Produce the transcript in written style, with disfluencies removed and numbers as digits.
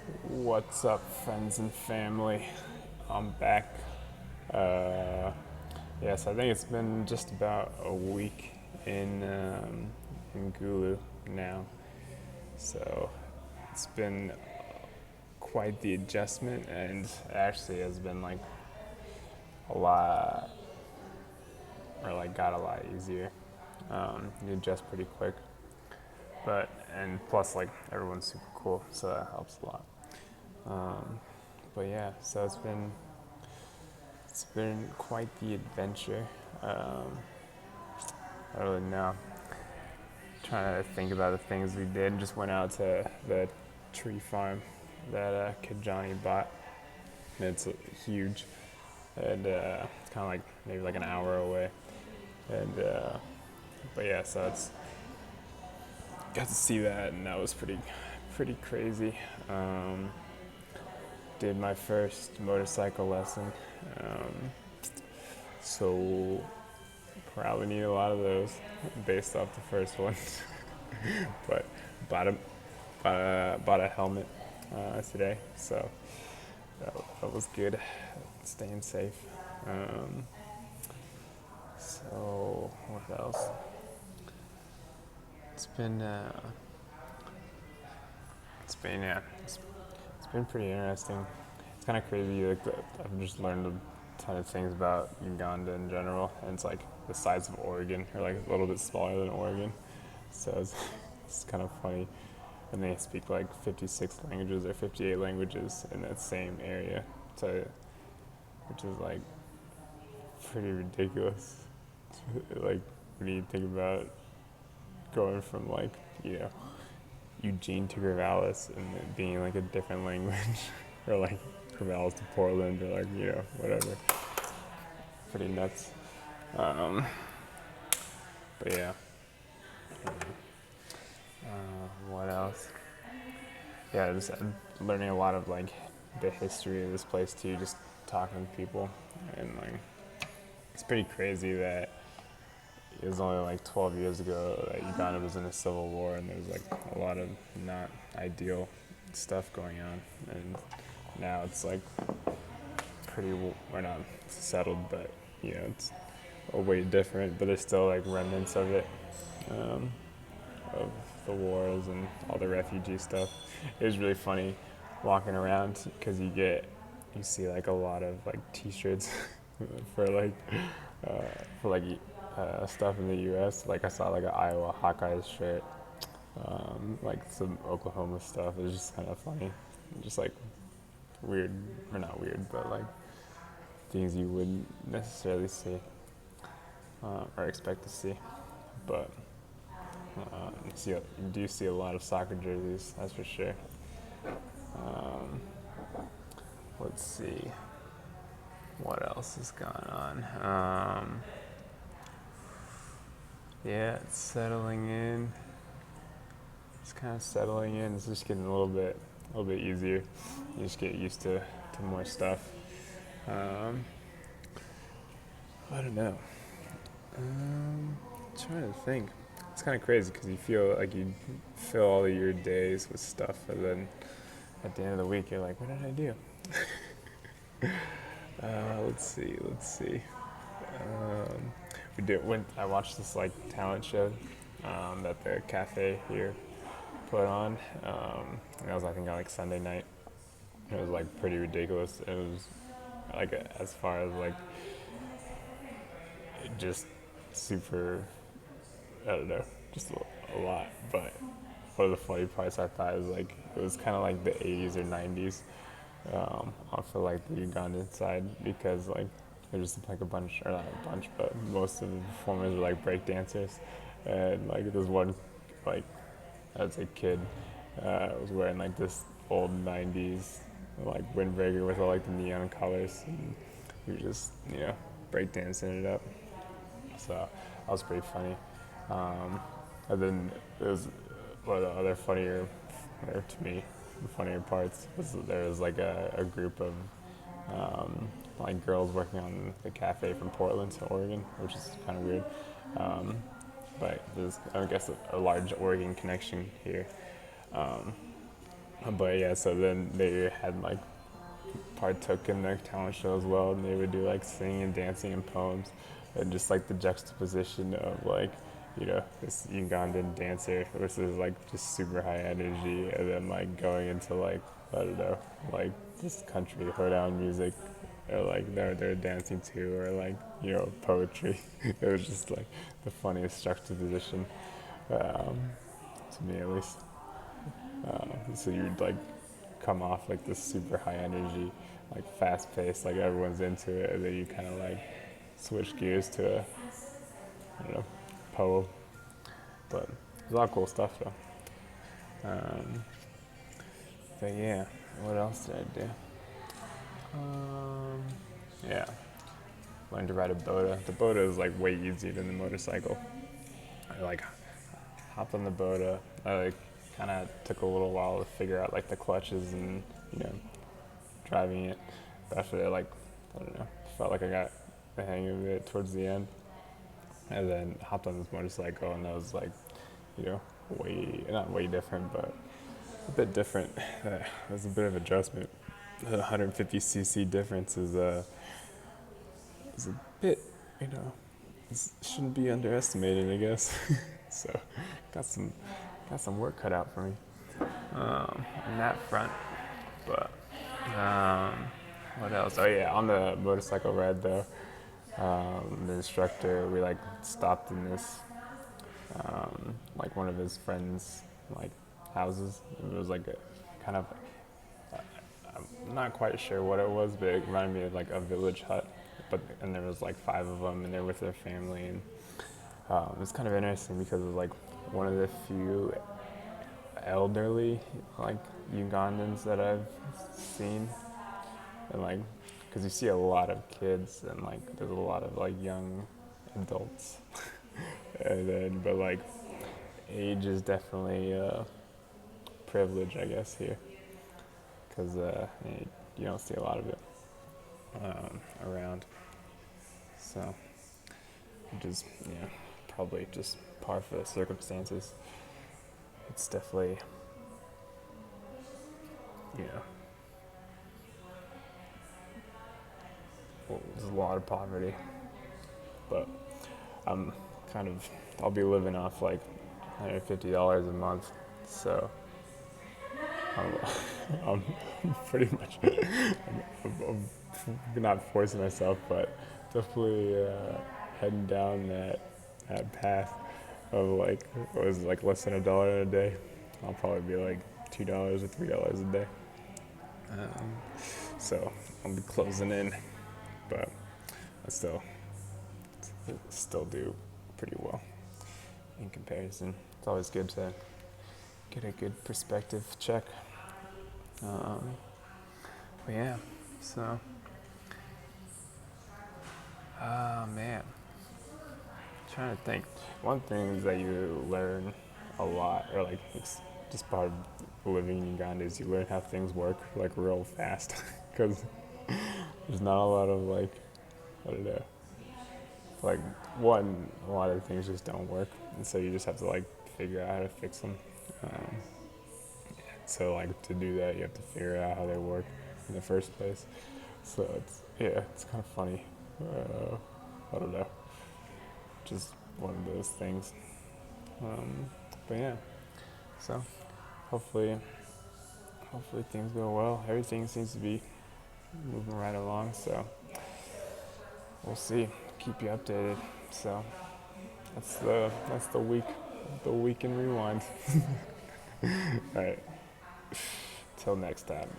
What's up, friends and family? I'm back. Uh, yes, I think it's been just about a week in Gulu now, so it's been quite the adjustment, and actually has been like a lot, or like got a lot easier. You adjust pretty quick, but and plus like everyone's super cool, so that helps a lot. Um, but yeah, so it's been quite the adventure. Um, I don't really know. Trying to think about the things we did. Just went out to the tree farm that kid Johnny bought. It's huge, and it's kind of like maybe like an hour away. And but yeah, so it's got to see that, and that was pretty crazy. Um, did my first motorcycle lesson, um, so probably need a lot of those based off the first one. But bought a bought a helmet today, so that was good. Staying safe. Um, so what else? It's been it's been yeah, it's been pretty interesting. It's kind of crazy. Like I've just learned a ton of things about Uganda in general, and it's like the size of Oregon, or like a little bit smaller than Oregon. So it's kind of funny. And they speak like 56 languages or 58 languages in that same area, so which is like pretty ridiculous. Like when you think about going from like you know Eugene to Corvallis and it being like a different language, or like Corvallis to Portland, or like whatever. Pretty nuts. Um, but yeah, what else? Yeah, just learning a lot of like the history of this place too. Just talking to people, and like it's pretty crazy that it was only like 12 years ago that Uganda was in a civil war, and there was like a lot of not ideal stuff going on, and now it's like pretty, we're not settled, but it's a way different, but there's still like remnants of it, um, of the wars and all the refugee stuff. It was really funny walking around because you see like a lot of like t-shirts for like uh, for like stuff in the U.S. Like I saw like an Iowa Hawkeyes shirt, like some Oklahoma stuff. It was just kind of funny, just like weird, or not weird, but like things you wouldn't necessarily see or expect to see. But you do see a lot of soccer jerseys, that's for sure. Um, let's see what else is going on. Yeah, it's settling in. It's kind of settling in. It's just getting a little bit easier. You just get used to more stuff. Um, I don't know. Trying to think. It's kind of crazy because you feel like you fill all of your days with stuff, and then at the end of the week, you're like, what did I do? Let's see. Let's see. Um, I watched this like talent show that the cafe here put on. And that was I think on like Sunday night. It was like pretty ridiculous. It was like as far as like just super. I don't know, just a lot. But one of the funny parts I thought was like it was kind of like the 80s or 90s for like the Ugandan side, because like there's just like a bunch, or not a bunch, but most of the performers were like break dancers, and like there's one like as a kid was wearing like this old 90s like windbreaker with all like the neon colors, and we were just breakdancing it up. So that was pretty funny. And then it was one of the other funnier, or to me, the funnier parts was that there was like a group of like girls working on the cafe from Portland to Oregon, which is kind of weird. Um, but there's, I guess, a large Oregon connection here. But yeah, so then they had like partook in their talent show as well, and they would do like singing and dancing and poems, and just like the juxtaposition of like, this Ugandan dancer versus like just super high energy, and then like going into like, I don't know, like this country hoedown music, or like they're dancing to, or like poetry. It was just like the funniest juxtaposition, um, to me at least. So you'd like come off like this super high energy, like fast paced, like everyone's into it, and then you kind of like switch gears to I don't know, poem. But there's a lot of cool stuff though. Um, but yeah, what else did I do? Um, yeah, learned to ride a boda. The boda is like way easier than the motorcycle. I like hopped on the boda. I like kind of took a little while to figure out like the clutches and you know driving it. But after that, like, I don't know, felt like I got the hang of it towards the end. And then hopped on this motorcycle, and that was like, not way different, but a bit different. There's a bit of adjustment. The 150cc difference is a bit, you know, shouldn't be underestimated, I guess. So, got some got some work cut out for me on that front. But what else? Oh yeah, on the motorcycle ride though, the instructor, we like stopped in this like one of his friends like houses. It was like a kind of, I'm not quite sure what it was, but it reminded me of like a village hut. And there was like five of them, and they're with their family, and it's kind of interesting because it was like one of the few elderly like Ugandans that I've seen, and like because you see a lot of kids and like there's a lot of like young adults, and then but like age is definitely a privilege, I guess, here because you don't see a lot of it around. So, which is probably just par for the circumstances. It's definitely you know there's a lot of poverty, but I'm kind of I'll be living off like $150 a month, so I'm, I'm pretty much I'm not forcing myself, but definitely heading down that path of like what was it, like less than $1 a day. I'll probably be like $2 or $3 a day. Um, so I'll be closing in, but I still do pretty well in comparison. It's always good to get a good perspective check. Um, but yeah, so man, trying to think. One thing that you learn a lot, or like it's just part of living in Uganda, is you learn how things work like real fast because there's not a lot of like I don't know, like a lot of things just don't work, and so you just have to like figure out how to fix them. Um, so like to do that, you have to figure out how they work in the first place. So it's kind of funny. I don't know, just one of those things. But yeah, so hopefully things go well. Everything seems to be moving right along, so we'll see. Keep you updated. So that's the week in rewind. All right, till next time.